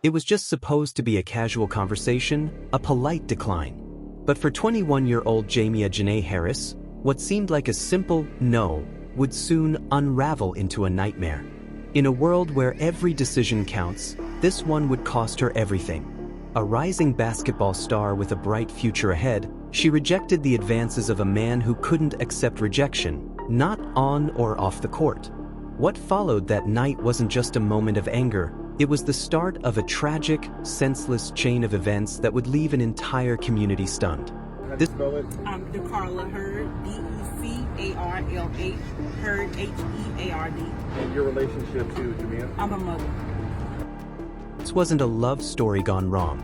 It was just supposed to be a casual conversation, a polite decline. But for 21-year-old Jamea Jonae Harris, what seemed like a simple no would soon unravel into a nightmare. In a world where every decision counts, this one would cost her everything. A rising basketball star with a bright future ahead, she rejected the advances of a man who couldn't accept rejection, not on or off the court. What followed that night wasn't just a moment of anger, it was the start of a tragic, senseless chain of events that would leave an entire community stunned. Dacarla Hurd, D-E-C-A-R-L-A, Hurd, H-E-A-R-D. And your relationship to Jamea? I'm a mother. This wasn't a love story gone wrong.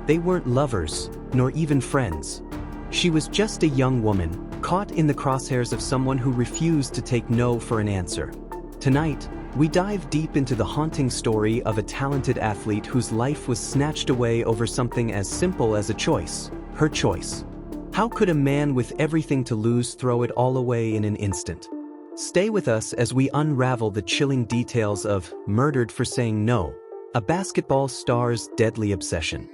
They weren't lovers, nor even friends. She was just a young woman, caught in the crosshairs of someone who refused to take no for an answer. Tonight, we dive deep into the haunting story of a talented athlete whose life was snatched away over something as simple as a choice, her choice. How could a man with everything to lose throw it all away in an instant? Stay with us as we unravel the chilling details of Murdered for Saying No, a basketball star's deadly obsession.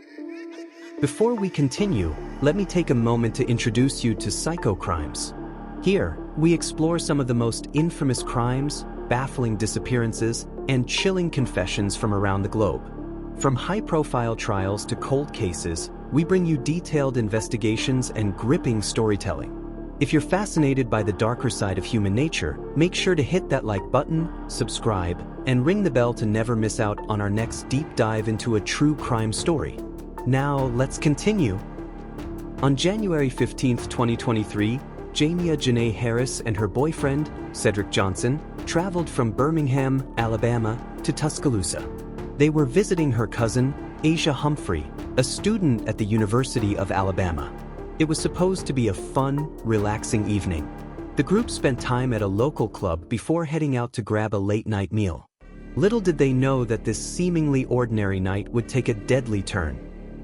Before we continue, let me take a moment to introduce you to Psycho Crimes. Here, we explore some of the most infamous crimes, baffling disappearances, and chilling confessions from around the globe. From high-profile trials to cold cases, we bring you detailed investigations and gripping storytelling. If you're fascinated by the darker side of human nature, make sure to hit that like button, subscribe, and ring the bell to never miss out on our next deep dive into a true crime story. Now, let's continue. On January 15, 2023, Jamea Jonae Harris and her boyfriend, Cedric Johnson, traveled from Birmingham, Alabama, to Tuscaloosa. They were visiting her cousin, Asia Humphrey, a student at the University of Alabama. It was supposed to be a fun, relaxing evening. The group spent time at a local club before heading out to grab a late-night meal. Little did they know that this seemingly ordinary night would take a deadly turn.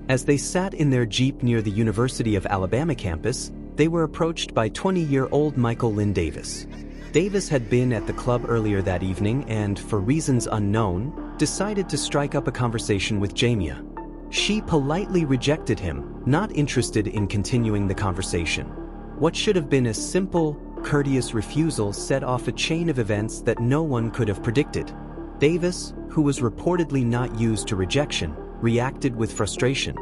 As they sat in their Jeep near the University of Alabama campus, they were approached by 20-year-old Michael Lynn Davis. Davis had been at the club earlier that evening and, for reasons unknown, decided to strike up a conversation with Jamea. She politely rejected him, not interested in continuing the conversation. What should have been a simple, courteous refusal set off a chain of events that no one could have predicted. Davis, who was reportedly not used to rejection, reacted with frustration.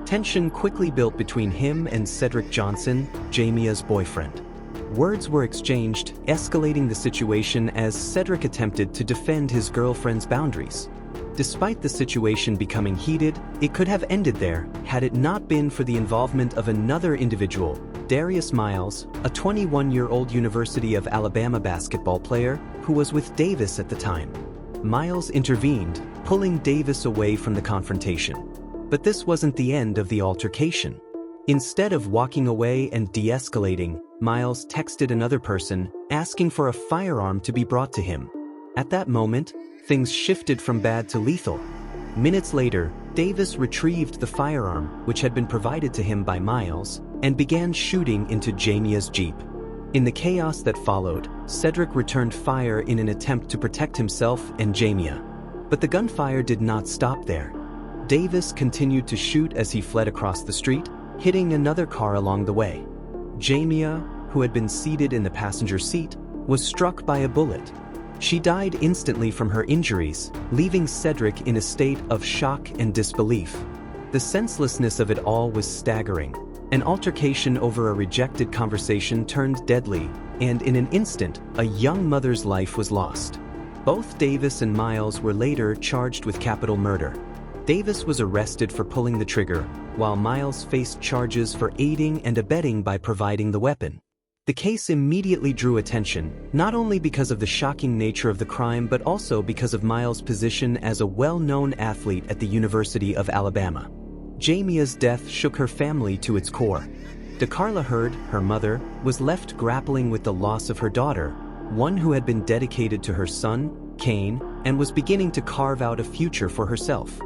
Tension quickly built between him and Cedric Johnson, Jamea's boyfriend. Words were exchanged, escalating the situation as Cedric attempted to defend his girlfriend's boundaries. Despite the situation becoming heated, it could have ended there had it not been for the involvement of another individual, Darius Miles, a 21-year-old University of Alabama basketball player who was with Davis at the time. Miles intervened, pulling Davis away from the confrontation. But this wasn't the end of the altercation. Instead of walking away and de-escalating, Miles texted another person, asking for a firearm to be brought to him. At that moment, things shifted from bad to lethal. Minutes later, Davis retrieved the firearm, which had been provided to him by Miles, and began shooting into Jamea's Jeep. In the chaos that followed, Cedric returned fire in an attempt to protect himself and Jamea. But the gunfire did not stop there. Davis continued to shoot as he fled across the street, hitting another car along the way. Jamea, who had been seated in the passenger seat, was struck by a bullet. She died instantly from her injuries, leaving Cedric in a state of shock and disbelief. The senselessness of it all was staggering. An altercation over a rejected conversation turned deadly, and in an instant, a young mother's life was lost. Both Davis and Miles were later charged with capital murder. Davis was arrested for pulling the trigger, while Miles faced charges for aiding and abetting by providing the weapon. The case immediately drew attention, not only because of the shocking nature of the crime but also because of Miles' position as a well-known athlete at the University of Alabama. Jamea's death shook her family to its core. Dacarla Hurd, her mother, was left grappling with the loss of her daughter, one who had been dedicated to her son, Cain, and was beginning to carve out a future for herself.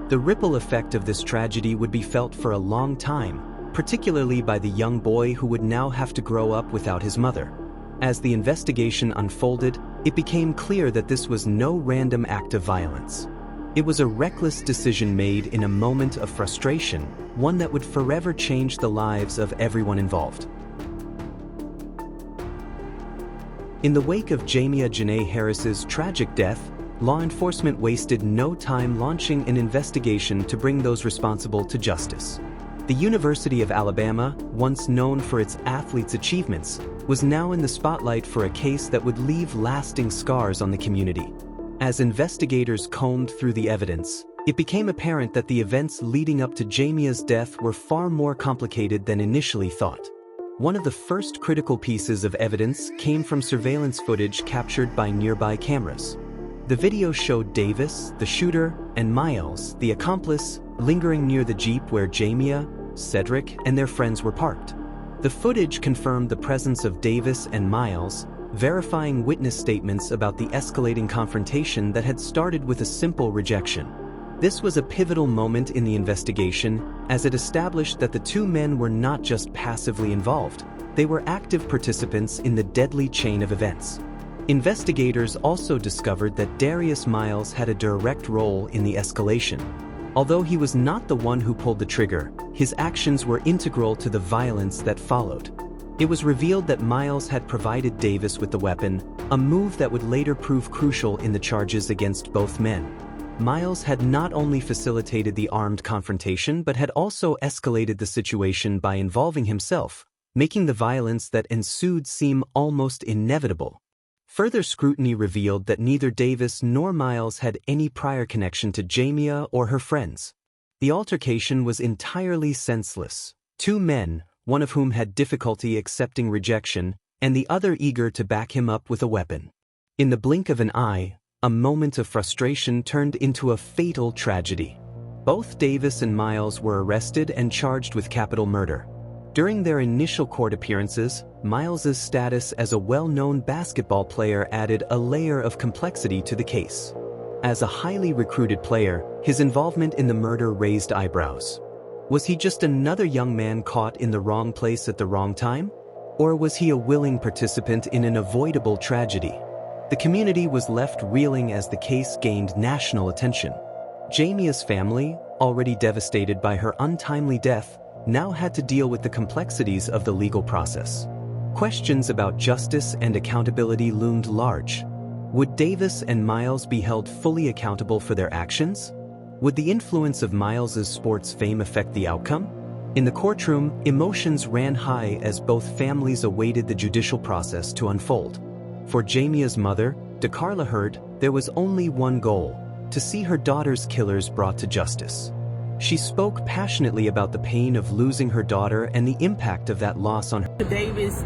The ripple effect of this tragedy would be felt for a long time, particularly by the young boy who would now have to grow up without his mother. As the investigation unfolded, it became clear that this was no random act of violence. It was a reckless decision made in a moment of frustration, one that would forever change the lives of everyone involved. In the wake of Jamea Jonae Harris's tragic death, law enforcement wasted no time launching an investigation to bring those responsible to justice. The University of Alabama, once known for its athletes' achievements, was now in the spotlight for a case that would leave lasting scars on the community. As investigators combed through the evidence, it became apparent that the events leading up to Jamea's death were far more complicated than initially thought. One of the first critical pieces of evidence came from surveillance footage captured by nearby cameras. The video showed Davis, the shooter, and Miles, the accomplice, lingering near the Jeep where Jamea, Cedric, and their friends were parked. The footage confirmed the presence of Davis and Miles, verifying witness statements about the escalating confrontation that had started with a simple rejection. This was a pivotal moment in the investigation, as it established that the two men were not just passively involved, they were active participants in the deadly chain of events. Investigators also discovered that Darius Miles had a direct role in the escalation. Although he was not the one who pulled the trigger, his actions were integral to the violence that followed. It was revealed that Miles had provided Davis with the weapon, a move that would later prove crucial in the charges against both men. Miles had not only facilitated the armed confrontation but had also escalated the situation by involving himself, making the violence that ensued seem almost inevitable. Further scrutiny revealed that neither Davis nor Miles had any prior connection to Jamea or her friends. The altercation was entirely senseless. Two men, one of whom had difficulty accepting rejection, and the other eager to back him up with a weapon. In the blink of an eye, a moment of frustration turned into a fatal tragedy. Both Davis and Miles were arrested and charged with capital murder. During their initial court appearances, Miles's status as a well-known basketball player added a layer of complexity to the case. As a highly recruited player, his involvement in the murder raised eyebrows. Was he just another young man caught in the wrong place at the wrong time? Or was he a willing participant in an avoidable tragedy? The community was left reeling as the case gained national attention. Jamea's family, already devastated by her untimely death, now had to deal with the complexities of the legal process. Questions about justice and accountability loomed large. Would Davis and Miles be held fully accountable for their actions? Would the influence of Miles's sports fame affect the outcome? In the courtroom, emotions ran high as both families awaited the judicial process to unfold. For Jamea's mother, DeCarla Hurd, there was only one goal: to see her daughter's killers brought to justice. She spoke passionately about the pain of losing her daughter and the impact of that loss on her. Davis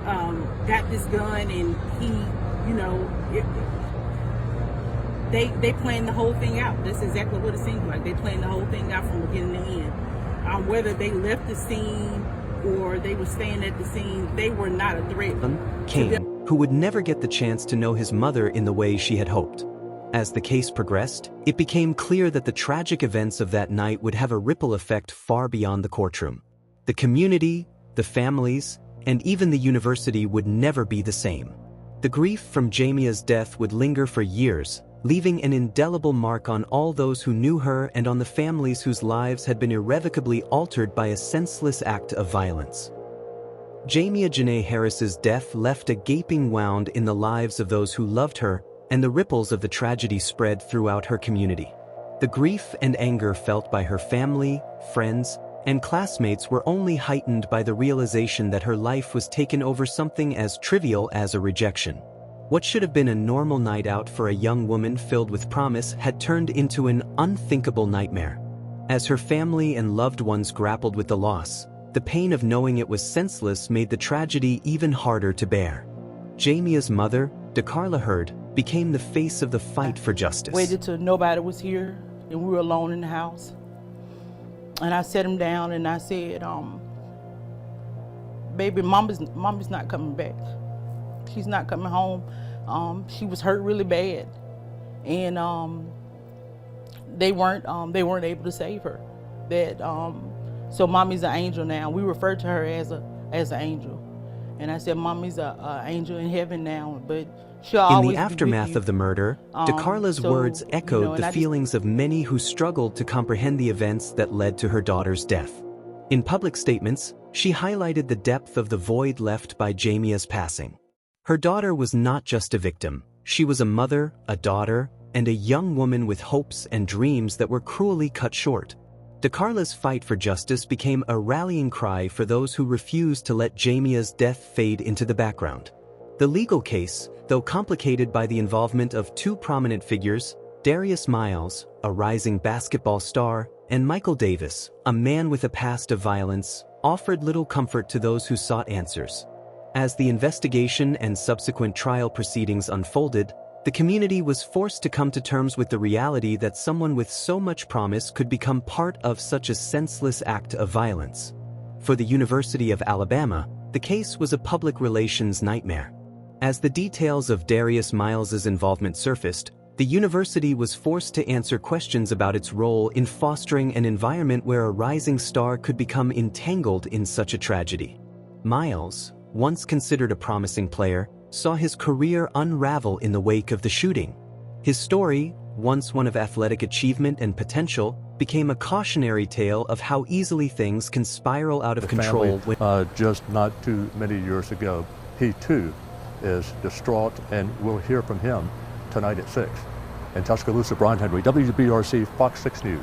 got this gun, and he, they planned the whole thing out. That's exactly what it seemed like. They planned the whole thing out from beginning to end. Whether they left the scene or they were staying at the scene, they were not a threat. Kane, who would never get the chance to know his mother in the way she had hoped. As the case progressed, it became clear that the tragic events of that night would have a ripple effect far beyond the courtroom. The community, the families, and even the university would never be the same. The grief from Jamea's death would linger for years, leaving an indelible mark on all those who knew her and on the families whose lives had been irrevocably altered by a senseless act of violence. Jamea Jonae Harris's death left a gaping wound in the lives of those who loved her, and the ripples of the tragedy spread throughout her community. The grief and anger felt by her family, friends, and classmates were only heightened by the realization that her life was taken over something as trivial as a rejection. What should have been a normal night out for a young woman filled with promise had turned into an unthinkable nightmare. As her family and loved ones grappled with the loss, the pain of knowing it was senseless made the tragedy even harder to bear. Jamea's mother, DeCarla Hurd, became the face of the fight for justice. Waited till nobody was here and we were alone in the house. And I sat him down and I said, baby, mama's not coming back. She's not coming home. She was hurt really bad. And they weren't able to save her. So mommy's an angel now. We refer to her as an angel. And I said, mommy's an angel in heaven now, but She'll In always the be with aftermath you. of the murder, DeCarla's So, words echoed and the I just- feelings of many who struggled to comprehend the events that led to her daughter's death. In public statements, she highlighted the depth of the void left by Jamea's passing. Her daughter was not just a victim, she was a mother, a daughter, and a young woman with hopes and dreams that were cruelly cut short. DeCarla's fight for justice became a rallying cry for those who refused to let Jamea's death fade into the background. The legal case, though complicated by the involvement of two prominent figures, Darius Miles, a rising basketball star, and Michael Davis, a man with a past of violence, offered little comfort to those who sought answers. As the investigation and subsequent trial proceedings unfolded, the community was forced to come to terms with the reality that someone with so much promise could become part of such a senseless act of violence. For the University of Alabama, the case was a public relations nightmare. As the details of Darius Miles's involvement surfaced, the university was forced to answer questions about its role in fostering an environment where a rising star could become entangled in such a tragedy. Miles, once considered a promising player, saw his career unravel in the wake of the shooting. His story, once one of athletic achievement and potential, became a cautionary tale of how easily things can spiral out of control. Just not too many years ago, he too is distraught, and we'll hear from him tonight at 6. In Tuscaloosa, Brian Henry, WBRC Fox 6 News.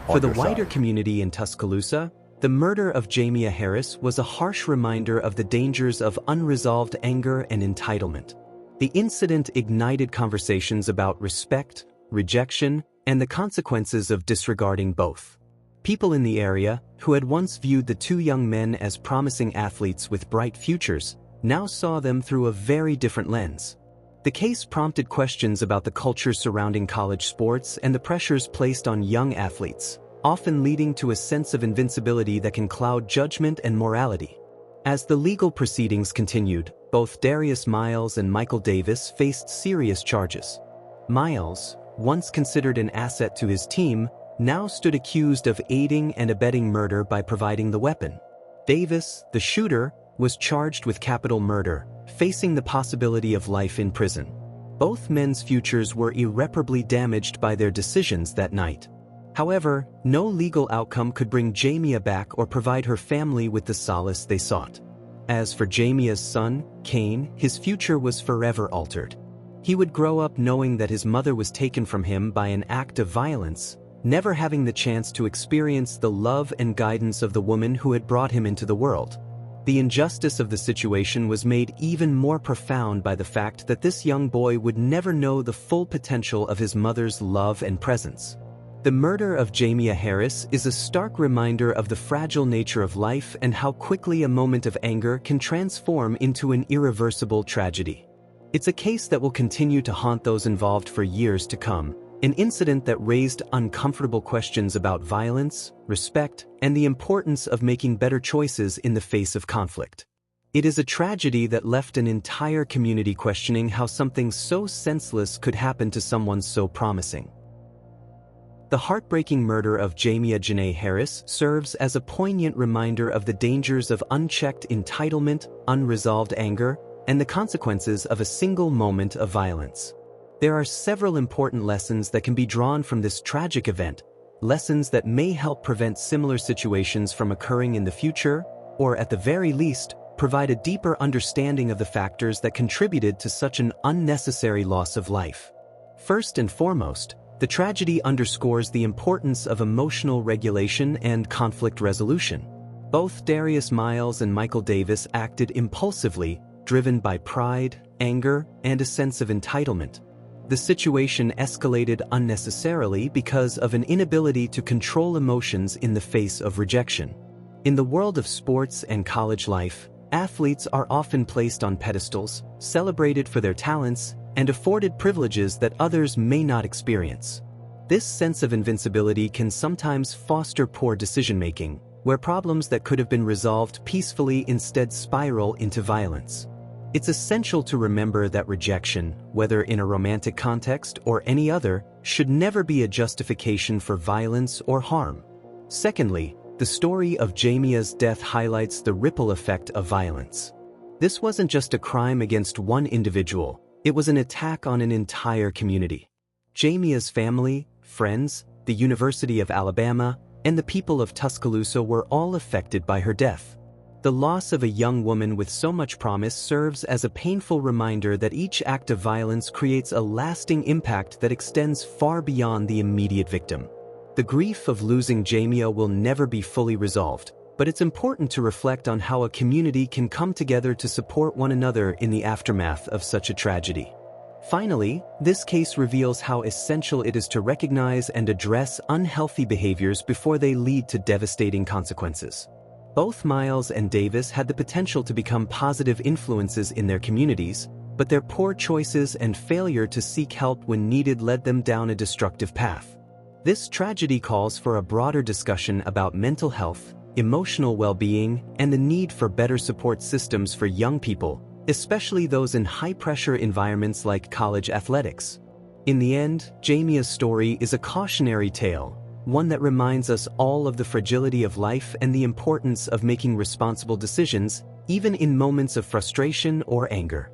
For the wider community in Tuscaloosa, the murder of Jamea Harris was a harsh reminder of the dangers of unresolved anger and entitlement. The incident ignited conversations about respect, rejection, and the consequences of disregarding both. People in the area, who had once viewed the two young men as promising athletes with bright futures, now saw them through a very different lens. The case prompted questions about the culture surrounding college sports and the pressures placed on young athletes, often leading to a sense of invincibility that can cloud judgment and morality. As the legal proceedings continued, both Darius Miles and Michael Davis faced serious charges. Miles, once considered an asset to his team, now stood accused of aiding and abetting murder by providing the weapon. Davis, the shooter, was charged with capital murder, facing the possibility of life in prison. Both men's futures were irreparably damaged by their decisions that night. However, no legal outcome could bring Jamea back or provide her family with the solace they sought. As for Jamea's son, Cain, his future was forever altered. He would grow up knowing that his mother was taken from him by an act of violence, never having the chance to experience the love and guidance of the woman who had brought him into the world. The injustice of the situation was made even more profound by the fact that this young boy would never know the full potential of his mother's love and presence. The murder of Jamea Harris is a stark reminder of the fragile nature of life and how quickly a moment of anger can transform into an irreversible tragedy. It's a case that will continue to haunt those involved for years to come, an incident that raised uncomfortable questions about violence, respect, and the importance of making better choices in the face of conflict. It is a tragedy that left an entire community questioning how something so senseless could happen to someone so promising. The heartbreaking murder of Jamea Jonae Harris serves as a poignant reminder of the dangers of unchecked entitlement, unresolved anger, and the consequences of a single moment of violence. There are several important lessons that can be drawn from this tragic event, lessons that may help prevent similar situations from occurring in the future, or at the very least, provide a deeper understanding of the factors that contributed to such an unnecessary loss of life. First and foremost, the tragedy underscores the importance of emotional regulation and conflict resolution. Both Darius Miles and Michael Davis acted impulsively, driven by pride, anger, and a sense of entitlement. The situation escalated unnecessarily because of an inability to control emotions in the face of rejection. In the world of sports and college life, athletes are often placed on pedestals, celebrated for their talents, and afforded privileges that others may not experience. This sense of invincibility can sometimes foster poor decision-making, where problems that could have been resolved peacefully instead spiral into violence. It's essential to remember that rejection, whether in a romantic context or any other, should never be a justification for violence or harm. Secondly, the story of Jamea's death highlights the ripple effect of violence. This wasn't just a crime against one individual, It was an attack on an entire community. Jamea's family, friends, the University of Alabama, and the people of Tuscaloosa were all affected by her death. The loss of a young woman with so much promise serves as a painful reminder that each act of violence creates a lasting impact that extends far beyond the immediate victim. The grief of losing Jamea will never be fully resolved, but it's important to reflect on how a community can come together to support one another in the aftermath of such a tragedy. Finally, this case reveals how essential it is to recognize and address unhealthy behaviors before they lead to devastating consequences. Both Miles and Davis had the potential to become positive influences in their communities, but their poor choices and failure to seek help when needed led them down a destructive path. This tragedy calls for a broader discussion about mental health, emotional well-being, and the need for better support systems for young people, especially those in high-pressure environments like college athletics. In the end, Jamea's story is a cautionary tale, one that reminds us all of the fragility of life and the importance of making responsible decisions, even in moments of frustration or anger.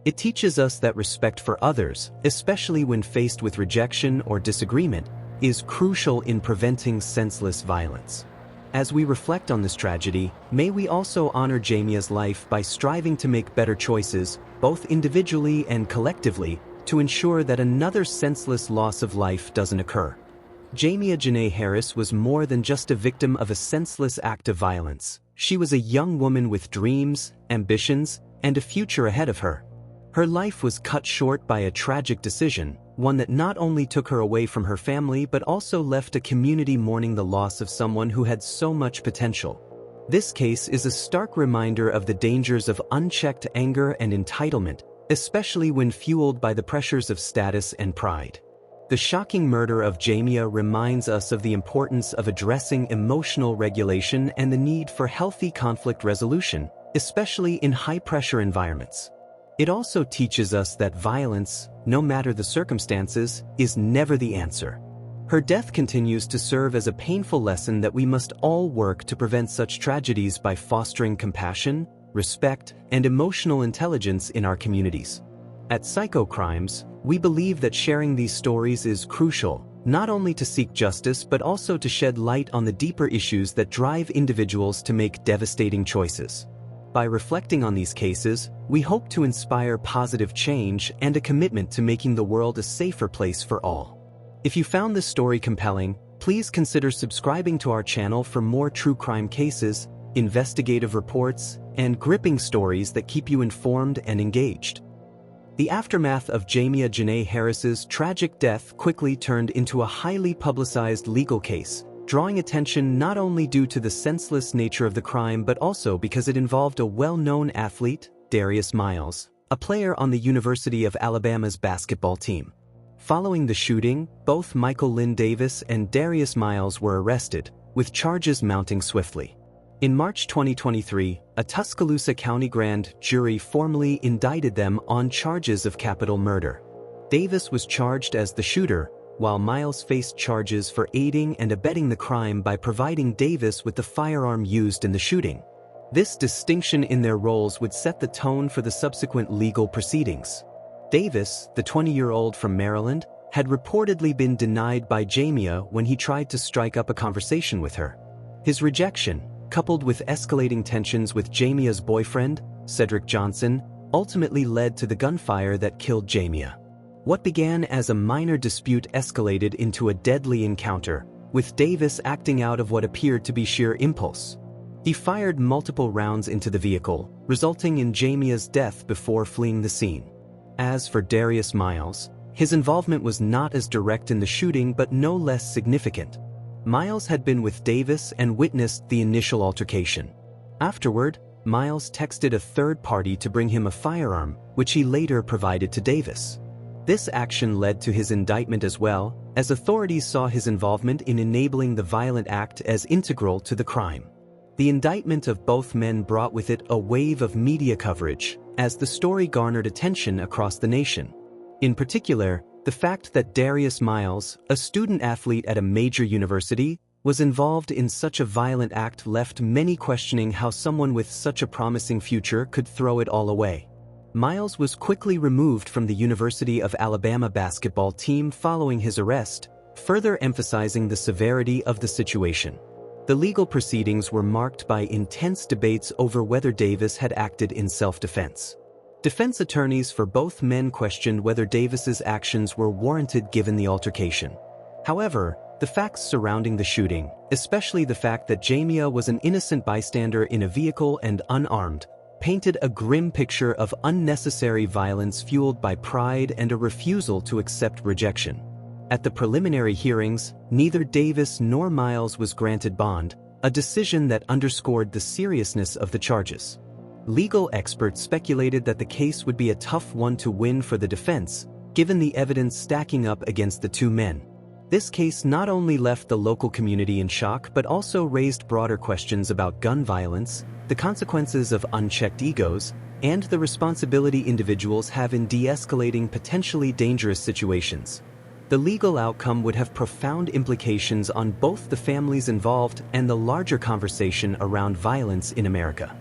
It teaches us that respect for others, especially when faced with rejection or disagreement, is crucial in preventing senseless violence. As we reflect on this tragedy, may we also honor Jamea's life by striving to make better choices, both individually and collectively, to ensure that another senseless loss of life doesn't occur. Jamea Jonae Harris was more than just a victim of a senseless act of violence. She was a young woman with dreams, ambitions, and a future ahead of her. Her life was cut short by a tragic decision, one that not only took her away from her family but also left a community mourning the loss of someone who had so much potential. This case is a stark reminder of the dangers of unchecked anger and entitlement, especially when fueled by the pressures of status and pride. The shocking murder of Jamea reminds us of the importance of addressing emotional regulation and the need for healthy conflict resolution, especially in high-pressure environments. It also teaches us that violence, no matter the circumstances, is never the answer. Her death continues to serve as a painful lesson that we must all work to prevent such tragedies by fostering compassion, respect, and emotional intelligence in our communities. At Psychocrimes, we believe that sharing these stories is crucial, not only to seek justice but also to shed light on the deeper issues that drive individuals to make devastating choices. By reflecting on these cases, we hope to inspire positive change and a commitment to making the world a safer place for all. If you found this story compelling, please consider subscribing to our channel for more true crime cases, investigative reports, and gripping stories that keep you informed and engaged. The aftermath of Jamea Jonae Harris's tragic death quickly turned into a highly publicized legal case, drawing attention not only due to the senseless nature of the crime but also because it involved a well-known athlete, Darius Miles, a player on the University of Alabama's basketball team. Following the shooting, both Lynn Davis and Darius Miles were arrested, with charges mounting swiftly. In March 2023, a Tuscaloosa County grand jury formally indicted them on charges of capital murder. Davis was charged as the shooter, while Miles faced charges for aiding and abetting the crime by providing Davis with the firearm used in the shooting. This distinction in their roles would set the tone for the subsequent legal proceedings. Davis, the 20-year-old from Maryland, had reportedly been denied by Jamea when he tried to strike up a conversation with her. His rejection, coupled with escalating tensions with Jamea's boyfriend, Cedric Johnson, ultimately led to the gunfire that killed Jamea. What began as a minor dispute escalated into a deadly encounter, with Davis acting out of what appeared to be sheer impulse. He fired multiple rounds into the vehicle, resulting in Jamea's death before fleeing the scene. As for Darius Miles, his involvement was not as direct in the shooting but no less significant. Miles had been with Davis and witnessed the initial altercation. Afterward, Miles texted a third party to bring him a firearm, which he later provided to Davis. This action led to his indictment as well, as authorities saw his involvement in enabling the violent act as integral to the crime. The indictment of both men brought with it a wave of media coverage, as the story garnered attention across the nation. In particular, the fact that Darius Miles, a student athlete at a major university, was involved in such a violent act left many questioning how someone with such a promising future could throw it all away. Miles was quickly removed from the University of Alabama basketball team following his arrest, further emphasizing the severity of the situation. The legal proceedings were marked by intense debates over whether Davis had acted in self-defense. Defense attorneys for both men questioned whether Davis's actions were warranted given the altercation. However, the facts surrounding the shooting, especially the fact that Jamea was an innocent bystander in a vehicle and unarmed, painted a grim picture of unnecessary violence fueled by pride and a refusal to accept rejection. At the preliminary hearings, neither Davis nor Miles was granted bond, a decision that underscored the seriousness of the charges. Legal experts speculated that the case would be a tough one to win for the defense, given the evidence stacking up against the two men. This case not only left the local community in shock but also raised broader questions about gun violence, the consequences of unchecked egos, and the responsibility individuals have in de-escalating potentially dangerous situations. The legal outcome would have profound implications on both the families involved and the larger conversation around violence in America.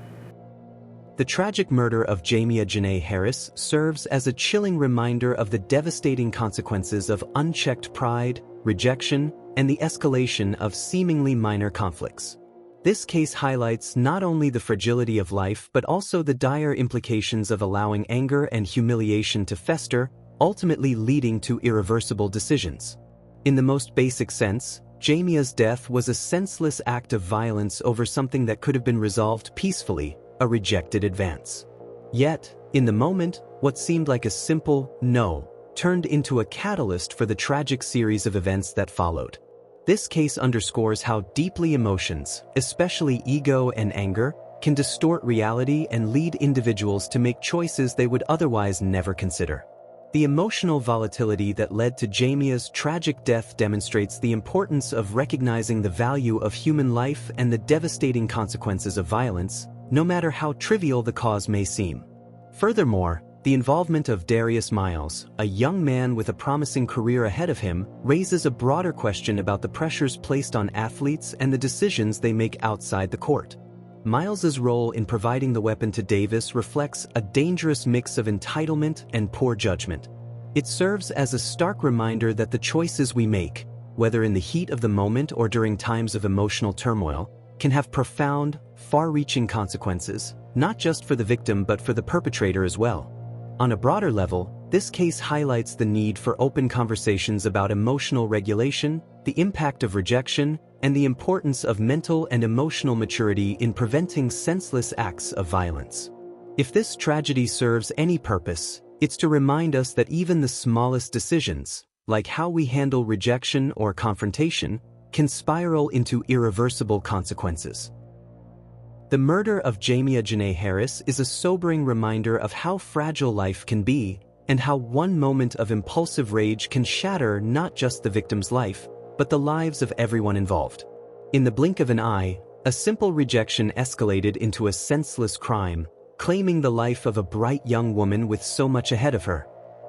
The tragic murder of Jamea Jonae Harris serves as a chilling reminder of the devastating consequences of unchecked pride, rejection, and the escalation of seemingly minor conflicts. This case highlights not only the fragility of life but also the dire implications of allowing anger and humiliation to fester, ultimately leading to irreversible decisions. In the most basic sense, Jamea's death was a senseless act of violence over something that could have been resolved peacefully, a rejected advance. Yet, in the moment, what seemed like a simple no turned into a catalyst for the tragic series of events that followed. This case underscores how deeply emotions, especially ego and anger, can distort reality and lead individuals to make choices they would otherwise never consider. The emotional volatility that led to Jamea's tragic death demonstrates the importance of recognizing the value of human life and the devastating consequences of violence, no matter how trivial the cause may seem. Furthermore, the involvement of Darius Miles, a young man with a promising career ahead of him, raises a broader question about the pressures placed on athletes and the decisions they make outside the court. Miles's role in providing the weapon to Davis reflects a dangerous mix of entitlement and poor judgment. It serves as a stark reminder that the choices we make, whether in the heat of the moment or during times of emotional turmoil, can have profound, far-reaching consequences, not just for the victim but for the perpetrator as well. On a broader level, this case highlights the need for open conversations about emotional regulation, the impact of rejection, and the importance of mental and emotional maturity in preventing senseless acts of violence. If this tragedy serves any purpose, it's to remind us that even the smallest decisions, like how we handle rejection or confrontation, can spiral into irreversible consequences. The murder of Jamea Jonae Harris is a sobering reminder of how fragile life can be, and how one moment of impulsive rage can shatter not just the victim's life, but the lives of everyone involved. In the blink of an eye, a simple rejection escalated into a senseless crime, claiming the life of a bright young woman with so much ahead of her.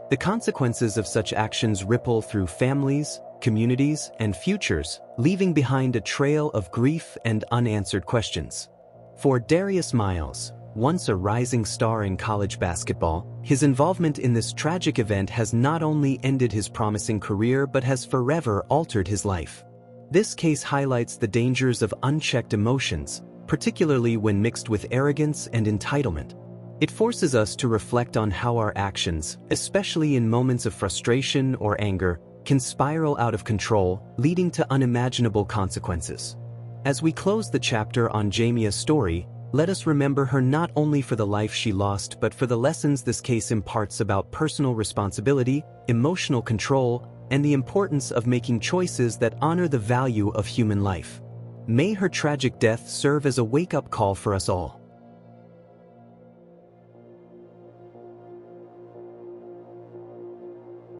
The consequences of such actions ripple through families, communities, and futures, leaving behind a trail of grief and unanswered questions. For Darius Miles, once a rising star in college basketball, his involvement in this tragic event has not only ended his promising career but has forever altered his life. This case highlights the dangers of unchecked emotions, particularly when mixed with arrogance and entitlement. It forces us to reflect on how our actions, especially in moments of frustration or anger, can spiral out of control, leading to unimaginable consequences. As we close the chapter on Jamea's story, let us remember her not only for the life she lost but for the lessons this case imparts about personal responsibility, emotional control, and the importance of making choices that honor the value of human life. May her tragic death serve as a wake-up call for us all.